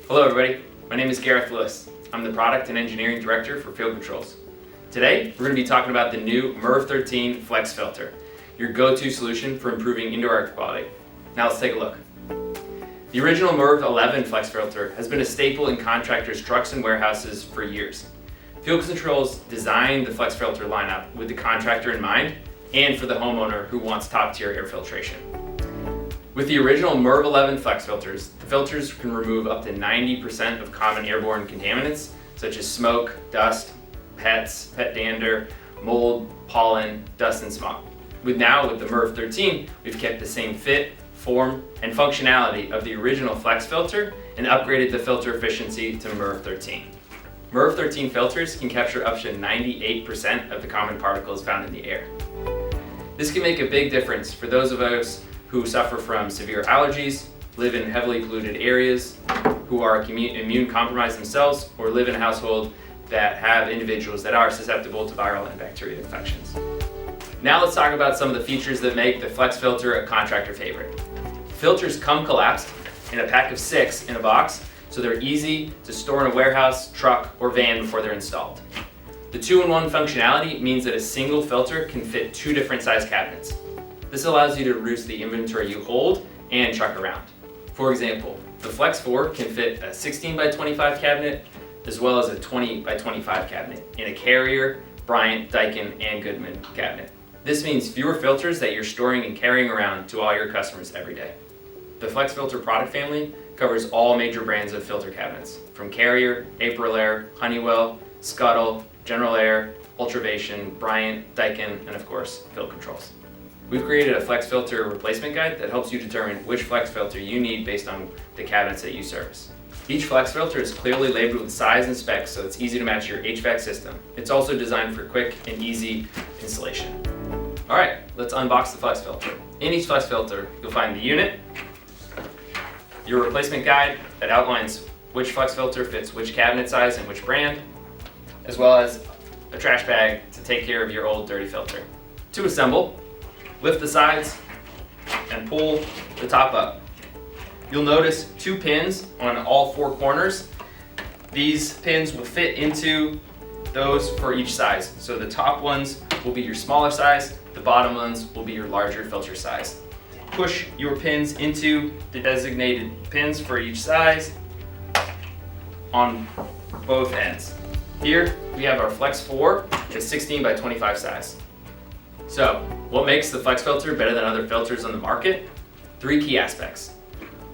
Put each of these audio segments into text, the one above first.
Hello everybody, my name is Gareth Lewis. I'm the Product and Engineering Director for Field Controls. Today, we're going to be talking about the new MERV 13 Flex Filter, your go-to solution for improving indoor air quality. Now let's take a look. The original MERV 11 Flex Filter has been a staple in contractors' trucks and warehouses for years. Field Controls designed the Flex Filter lineup with the contractor in mind and for the homeowner who wants top-tier air filtration. With the original MERV 11 Flex Filters, the filters can remove up to 90% of common airborne contaminants such as smoke, dust, pets, pet dander, mold, pollen, dust, and smog. With the MERV 13, we've kept the same fit, form, and functionality of the original Flex Filter and upgraded the filter efficiency to MERV 13. MERV 13 filters can capture up to 98% of the common particles found in the air. This can make a big difference for those of us who suffer from severe allergies, live in heavily polluted areas, who are immune compromised themselves, or live in a household that have individuals that are susceptible to viral and bacterial infections. Now let's talk about some of the features that make the Flex Filter a contractor favorite. Filters come collapsed in a pack of 6 in a box, so they're easy to store in a warehouse, truck, or van before they're installed. The 2-in-1 functionality means that a single filter can fit 2 different size cabinets. This allows you to reduce the inventory you hold and truck around. For example, the Flex 4 can fit a 16 by 25 cabinet as well as a 20 by 25 cabinet in a Carrier, Bryant, Daikin, and Goodman cabinet. This means fewer filters that you're storing and carrying around to all your customers every day. The Flex Filter product family covers all major brands of filter cabinets, from Carrier, Aprilaire, Honeywell, Scuttle, General Air, Ultravation, Bryant, Daikin, and of course, Field Controls. We've created a Flex Filter replacement guide that helps you determine which Flex Filter you need based on the cabinets that you service. Each Flex Filter is clearly labeled with size and specs so it's easy to match your HVAC system. It's also designed for quick and easy installation. Alright, let's unbox the Flex Filter. In each Flex Filter, you'll find the unit, your replacement guide that outlines which Flex Filter fits which cabinet size and which brand, as well as a trash bag to take care of your old dirty filter. To assemble, lift the sides and pull the top up. You'll notice 2 pins on all 4 corners. These pins will fit into those for each size. So the top ones will be your smaller size, the bottom ones will be your larger filter size. Push your pins into the designated pins for each size on both ends. Here we have our Flex 4, it's 16 by 25 size. So, what makes the Flex Filter better than other filters on the market? 3 key aspects.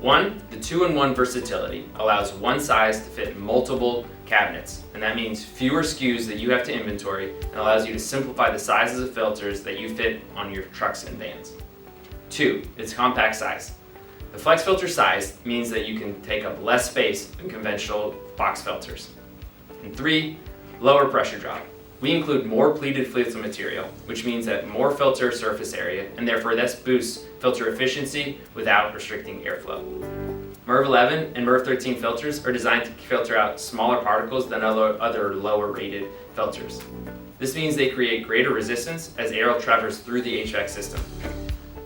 1, the 2-in-1 versatility allows one size to fit multiple cabinets, and that means fewer SKUs that you have to inventory and allows you to simplify the sizes of filters that you fit on your trucks and vans. 2, its compact size. The Flex Filter size means that you can take up less space than conventional box filters. And 3, lower pressure drop. We include more pleated filter material, which means that more filter surface area, and therefore this boosts filter efficiency without restricting airflow. MERV 11 and MERV 13 filters are designed to filter out smaller particles than other lower rated filters. This means they create greater resistance as air travels through the HVAC system.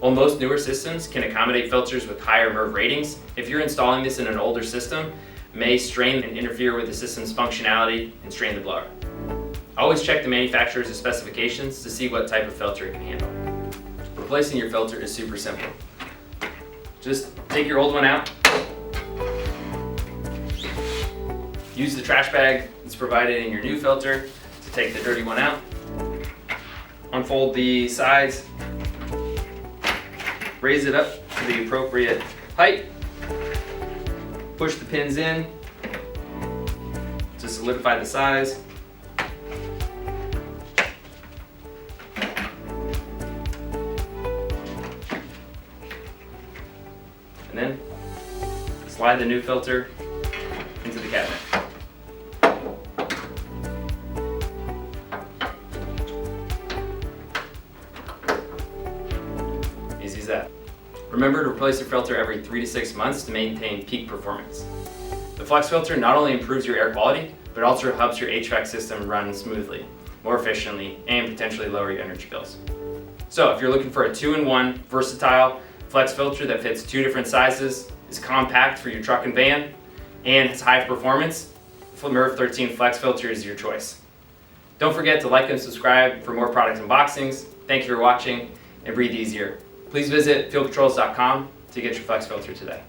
While most newer systems can accommodate filters with higher MERV ratings, if you're installing this in an older system, it may strain and interfere with the system's functionality and strain the blower. Always check the manufacturer's specifications to see what type of filter it can handle. Replacing your filter is super simple. Just take your old one out, use the trash bag that's provided in your new filter to take the dirty one out, unfold the sides, raise it up to the appropriate height, push the pins in to solidify the size, and then slide the new filter into the cabinet. Easy as that. Remember to replace your filter every 3 to 6 months to maintain peak performance. The Flex Filter not only improves your air quality, but also helps your HVAC system run smoothly, more efficiently, and potentially lower your energy bills. So if you're looking for a 2-in-1 versatile Flex Filter that fits 2 different sizes, is compact for your truck and van, and has high performance, MERV 13 Flex Filter is your choice. Don't forget to like and subscribe for more product unboxings. Thank you for watching, and breathe easier. Please visit fieldcontrols.com to get your Flex Filter today.